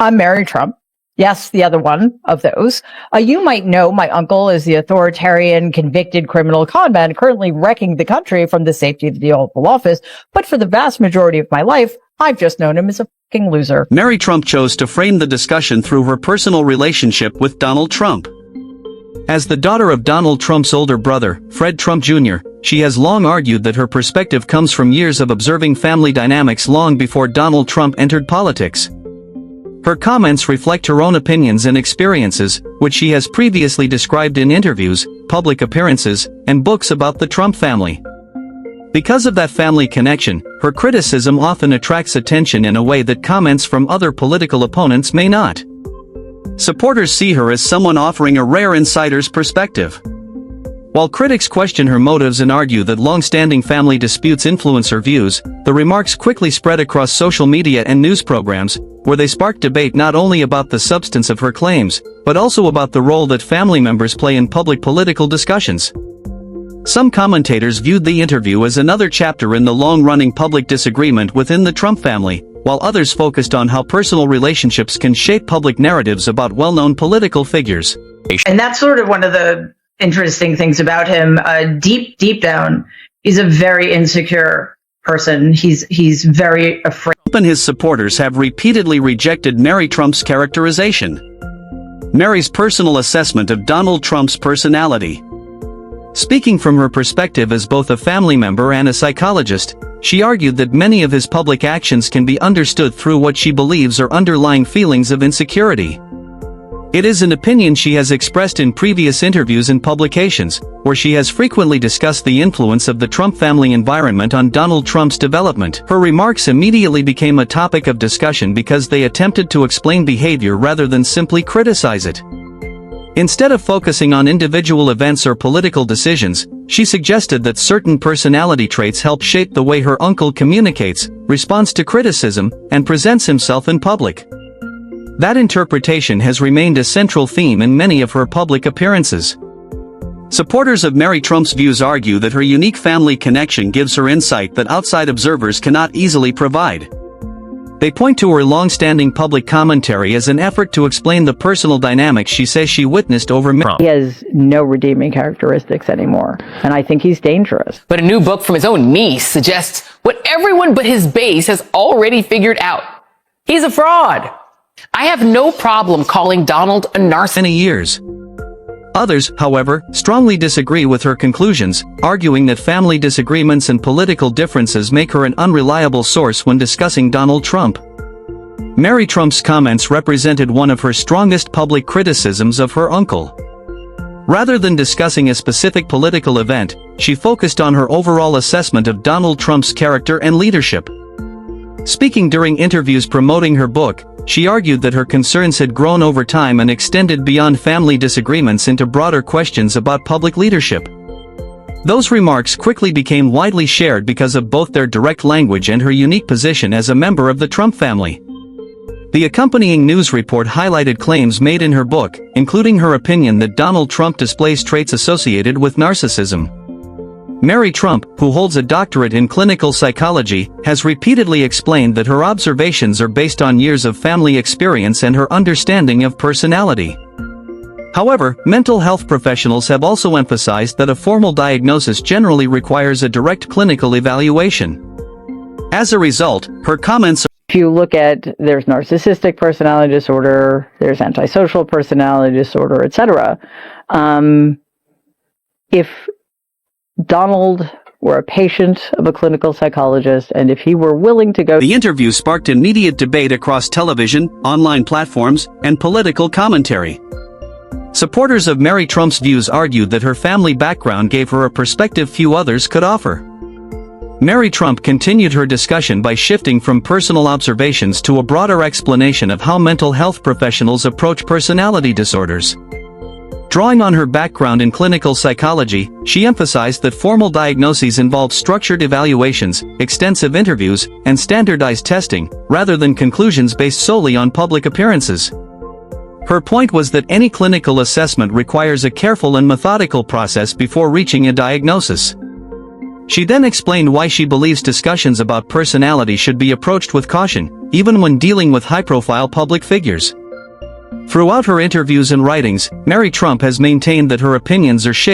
I'm Mary Trump. Yes, the other one of those. You might know my uncle is the authoritarian, convicted criminal con man currently wrecking the country from the safety of the Oval Office. But for the vast majority of my life, I've just known him as a fucking loser. Mary Trump chose to frame the discussion through her personal relationship with Donald Trump. As the daughter of Donald Trump's older brother, Fred Trump Jr., she has long argued that her perspective comes from years of observing family dynamics long before Donald Trump entered politics. Her comments reflect her own opinions and experiences, which she has previously described in interviews, public appearances, and books about the Trump family. Because of that family connection, her criticism often attracts attention in a way that comments from other political opponents may not. Supporters see her as someone offering a rare insider's perspective. While critics question her motives and argue that long-standing family disputes influence her views, the remarks quickly spread across social media and news programs, where they sparked debate not only about the substance of her claims, but also about the role that family members play in public political discussions. Some commentators viewed the interview as another chapter in the long-running public disagreement within the Trump family, while others focused on how personal relationships can shape public narratives about well-known political figures. And that's sort of one of the interesting things about him. Deep down, he's a very insecure person. He's very afraid. Trump and his supporters have repeatedly rejected Mary Trump's characterization. Mary's personal assessment of Donald Trump's personality. Speaking from her perspective as both a family member and a psychologist, she argued that many of his public actions can be understood through what she believes are underlying feelings of insecurity. It is an opinion she has expressed in previous interviews and publications, where she has frequently discussed the influence of the Trump family environment on Donald Trump's development. Her remarks immediately became a topic of discussion because they attempted to explain behavior rather than simply criticize it. Instead of focusing on individual events or political decisions, she suggested that certain personality traits help shape the way her uncle communicates, responds to criticism, and presents himself in public. That interpretation has remained a central theme in many of her public appearances. Supporters of Mary Trump's views argue that her unique family connection gives her insight that outside observers cannot easily provide. They point to her long-standing public commentary as an effort to explain the personal dynamics she says she witnessed over Trump. He has no redeeming characteristics anymore, and I think he's dangerous. But a new book from his own niece suggests what everyone but his base has already figured out. He's a fraud. I have no problem calling Donald a narcissist. Many years. Others, however, strongly disagree with her conclusions, arguing that family disagreements and political differences make her an unreliable source when discussing Donald Trump. Mary Trump's comments represented one of her strongest public criticisms of her uncle. Rather than discussing a specific political event, she focused on her overall assessment of Donald Trump's character and leadership. Speaking during interviews promoting her book, she argued that her concerns had grown over time and extended beyond family disagreements into broader questions about public leadership. Those remarks quickly became widely shared because of both their direct language and her unique position as a member of the Trump family. The accompanying news report highlighted claims made in her book, including her opinion that Donald Trump displays traits associated with narcissism. Mary Trump, who holds a doctorate in clinical psychology, has repeatedly explained that her observations are based on years of family experience and her understanding of personality. However, mental health professionals have also emphasized that a formal diagnosis generally requires a direct clinical evaluation. As a result, her comments are If you look at, there's narcissistic personality disorder, there's antisocial personality disorder, etc. If Donald were a patient of a clinical psychologist, and if he were willing to go... The interview sparked immediate debate across television, online platforms, and political commentary. Supporters of Mary Trump's views argued that her family background gave her a perspective few others could offer. Mary Trump continued her discussion by shifting from personal observations to a broader explanation of how mental health professionals approach personality disorders. Drawing on her background in clinical psychology, she emphasized that formal diagnoses involve structured evaluations, extensive interviews, and standardized testing, rather than conclusions based solely on public appearances. Her point was that any clinical assessment requires a careful and methodical process before reaching a diagnosis. She then explained why she believes discussions about personality should be approached with caution, even when dealing with high-profile public figures. Throughout her interviews and writings, Mary Trump has maintained that her opinions are shaped